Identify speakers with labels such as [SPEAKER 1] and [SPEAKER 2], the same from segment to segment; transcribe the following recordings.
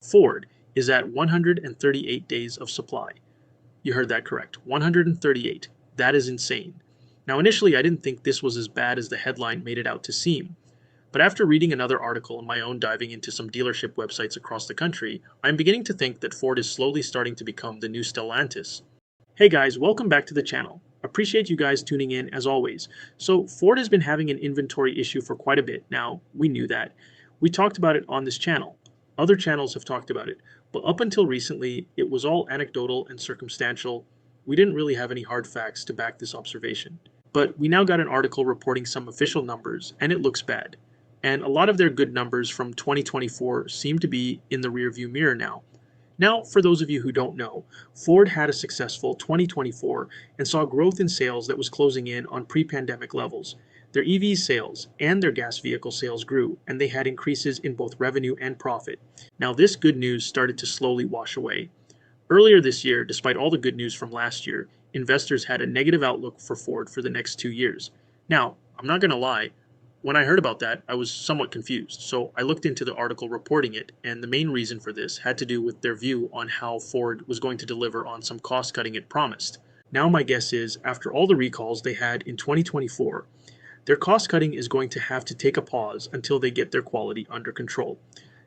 [SPEAKER 1] Ford is at 138 days of supply. You heard that correct. 138. That is insane. Now, initially, I didn't think this was as bad as the headline made it out to seem. But after reading another article and my own diving into some dealership websites across the country, I'm beginning to think that Ford is slowly starting to become the new Stellantis. Hey guys, welcome back to the channel. Appreciate you guys tuning in as always. So, Ford has been having an inventory issue for quite a bit now. We knew that. We talked about it on this channel. Other channels have talked about it, but up until recently, it was all anecdotal and circumstantial. We didn't really have any hard facts to back this observation. But we now got an article reporting some official numbers, and it looks bad. And a lot of their good numbers from 2024 seem to be in the rearview mirror now. Now, for those of you who don't know, Ford had a successful 2024 and saw growth in sales that was closing in on pre-pandemic levels. Their EV sales and their gas vehicle sales grew, and they had increases in both revenue and profit. Now, this good news started to slowly wash away. Earlier this year, despite all the good news from last year, investors had a negative outlook for Ford for the next 2 years. Now, I'm not going to lie, when I heard about that, I was somewhat confused, so I looked into the article reporting it, and the main reason for this had to do with their view on how Ford was going to deliver on some cost cutting it promised. Now my guess is, after all the recalls they had in 2024, their cost cutting is going to have to take a pause until they get their quality under control.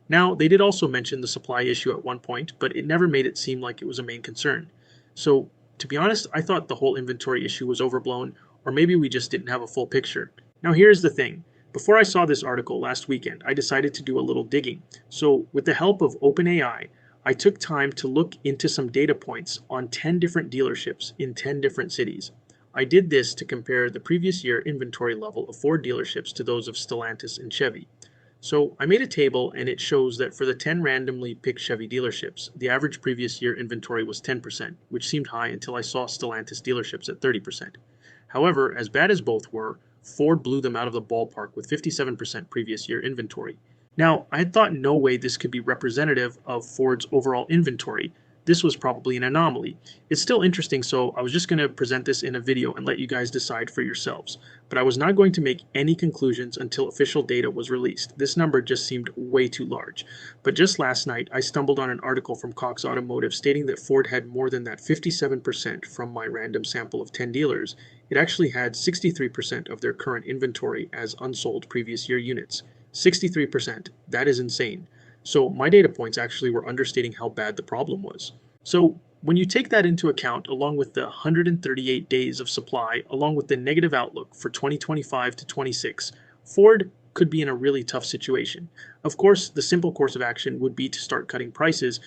[SPEAKER 1] Now, they did also mention the supply issue at one point, but it never made it seem like it was a main concern. So, to be honest, I thought the whole inventory issue was overblown, or maybe we just didn't have a full picture. Now, here's the thing. Before I saw this article last weekend, I decided to do a little digging. So, with the help of OpenAI, I took time to look into some data points on 10 different dealerships in 10 different cities. I did this to compare the previous year inventory level of Ford dealerships to those of Stellantis and Chevy. So I made a table and it shows that for the 10 randomly picked Chevy dealerships, the average previous year inventory was 10%, which seemed high until I saw Stellantis dealerships at 30%. However, as bad as both were, Ford blew them out of the ballpark with 57% previous year inventory. Now, I had thought no way this could be representative of Ford's overall inventory. This was probably an anomaly. It's still interesting, so I was just going to present this in a video and let you guys decide for yourselves. But I was not going to make any conclusions until official data was released. This number just seemed way too large. But just last night, I stumbled on an article from Cox Automotive stating that Ford had more than that 57% from my random sample of 10 dealers. It actually had 63% of their current inventory as unsold previous year units. 63%. That is insane. So my data points actually were understating how bad the problem was. So when you take that into account, along with the 138 days of supply, along with the negative outlook for 2025 to 26, Ford could be in a really tough situation. Of course, the simple course of action would be to start cutting prices,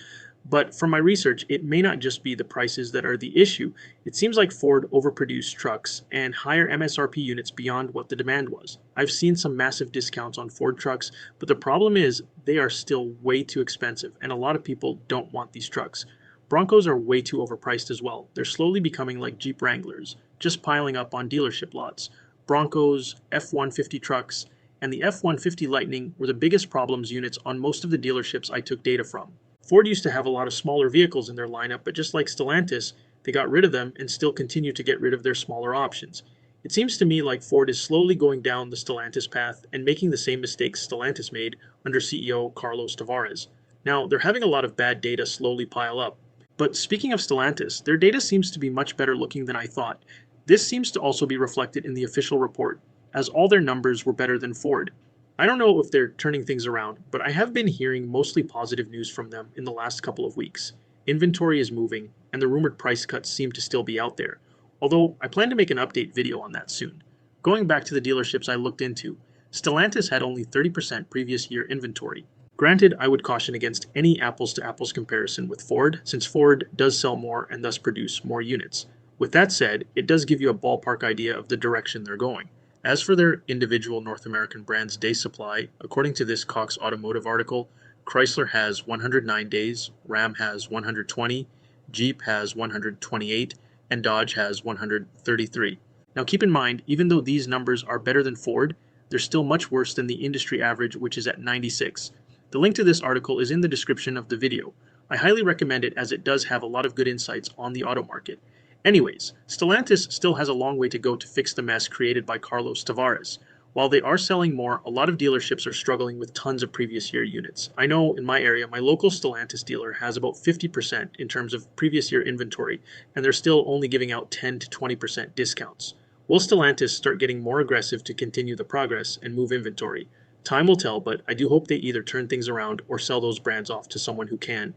[SPEAKER 1] but from my research, it may not just be the prices that are the issue. It seems like Ford overproduced trucks and higher MSRP units beyond what the demand was. I've seen some massive discounts on Ford trucks, but the problem is they are still way too expensive, and a lot of people don't want these trucks. Broncos are way too overpriced as well. They're slowly becoming like Jeep Wranglers, just piling up on dealership lots. Broncos, F-150 trucks, and the F-150 Lightning were the biggest problems units on most of the dealerships I took data from. Ford used to have a lot of smaller vehicles in their lineup, but just like Stellantis, they got rid of them and still continue to get rid of their smaller options. It seems to me like Ford is slowly going down the Stellantis path and making the same mistakes Stellantis made under CEO Carlos Tavares. Now, they're having a lot of bad data slowly pile up. But speaking of Stellantis, their data seems to be much better looking than I thought. This seems to also be reflected in the official report, as all their numbers were better than Ford. I don't know if they're turning things around, but I have been hearing mostly positive news from them in the last couple of weeks. Inventory is moving, and the rumored price cuts seem to still be out there, although I plan to make an update video on that soon. Going back to the dealerships I looked into, Stellantis had only 30% previous year inventory. Granted, I would caution against any apples-to-apples comparison with Ford, since Ford does sell more and thus produce more units. With that said, it does give you a ballpark idea of the direction they're going. As for their individual North American brands' day supply, according to this Cox Automotive article, Chrysler has 109 days, Ram has 120, Jeep has 128, and Dodge has 133. Now keep in mind, even though these numbers are better than Ford, they're still much worse than the industry average, which is at 96. The link to this article is in the description of the video. I highly recommend it as it does have a lot of good insights on the auto market. Anyways, Stellantis still has a long way to go to fix the mess created by Carlos Tavares. While they are selling more, a lot of dealerships are struggling with tons of previous year units. I know in my area, my local Stellantis dealer has about 50% in terms of previous year inventory, and they're still only giving out 10 to 20% discounts. Will Stellantis start getting more aggressive to continue the progress and move inventory? Time will tell, but I do hope they either turn things around or sell those brands off to someone who can.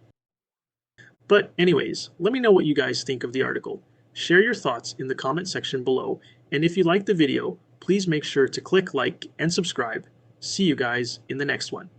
[SPEAKER 1] But anyways, let me know what you guys think of the article. Share your thoughts in the comment section below, and if you liked the video, please make sure to click like and subscribe. See you guys in the next one.